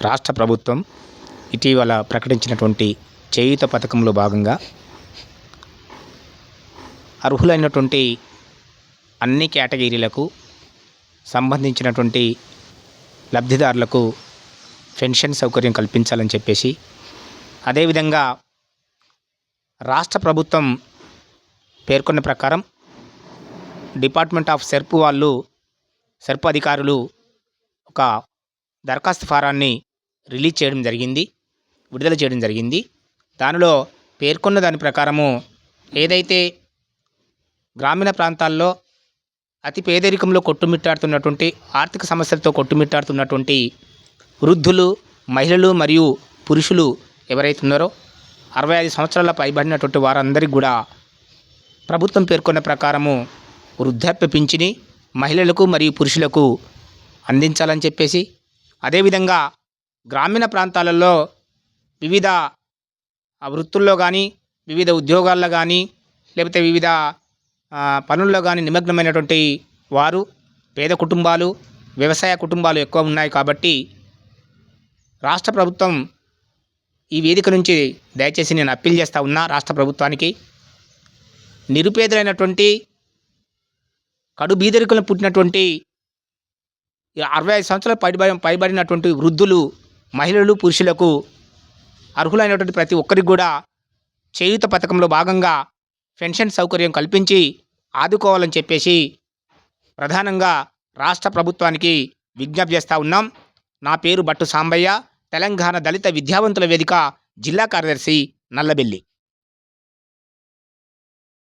రాష్ట్ర ప్రభుత్వం ఇటీవల ప్రకటించినటువంటి చేయూత పథకంలో భాగంగా అర్హులైనటువంటి అన్ని కేటగిరీలకు సంబంధించినటువంటి లబ్ధిదారులకు పెన్షన్ సౌకర్యం కల్పించాలని చెప్పేసి, అదేవిధంగా రాష్ట్ర ప్రభుత్వం పేర్కొన్న ప్రకారం డిపార్ట్మెంట్ ఆఫ్ సెర్ప్ అధికారులు ఒక దరఖాస్తు ఫారాన్ని విడుదల చేయడం జరిగింది. దానిలో పేర్కొన్న దాని ప్రకారము ఏదైతే గ్రామీణ ప్రాంతాల్లో అతి పేదరికంలో కొట్టుమిట్టాడుతున్నటువంటి ఆర్థిక సమస్యలతో కొట్టుమిట్టాడుతున్నటువంటి వృద్ధులు, మహిళలు మరియు పురుషులు ఎవరైతే ఉన్నారో 65 సంవత్సరాల పైబడినటువంటి వారందరికీ కూడా ప్రభుత్వం పేర్కొన్న ప్రకారము వృద్ధాప్య పింఛని మహిళలకు మరియు పురుషులకు అందించాలని చెప్పేసి, అదేవిధంగా గ్రామీణ ప్రాంతాలలో వివిధ వృత్తుల్లో కానీ, వివిధ ఉద్యోగాల్లో కానీ, లేకపోతే వివిధ పనుల్లో కానీ నిమగ్నమైనటువంటి వారు, పేద కుటుంబాలు, వ్యవసాయ కుటుంబాలు ఎక్కువ ఉన్నాయి కాబట్టి రాష్ట్ర ప్రభుత్వం ఈ వేదిక నుంచి దయచేసి నేను అప్పీల్ చేస్తూ ఉన్నా రాష్ట్ర ప్రభుత్వానికి, నిరుపేదలైనటువంటి కడు బీదరికలను పుట్టినటువంటి 65 సంవత్సరాలు పైబడినటువంటి వృద్ధులు, మహిళలు, పురుషులకు అర్హులైనటువంటి ప్రతి ఒక్కరికి కూడా చేయూత పథకంలో భాగంగా పెన్షన్ సౌకర్యం కల్పించి ఆదుకోవాలని చెప్పేసి ప్రధానంగా రాష్ట్ర ప్రభుత్వానికి విజ్ఞప్తి చేస్తూ ఉన్నాం. నా పేరు బట్టు సాంబయ్య, తెలంగాణ దళిత విద్యావంతుల వేదిక జిల్లా కార్యదర్శి, నల్లబెల్లి.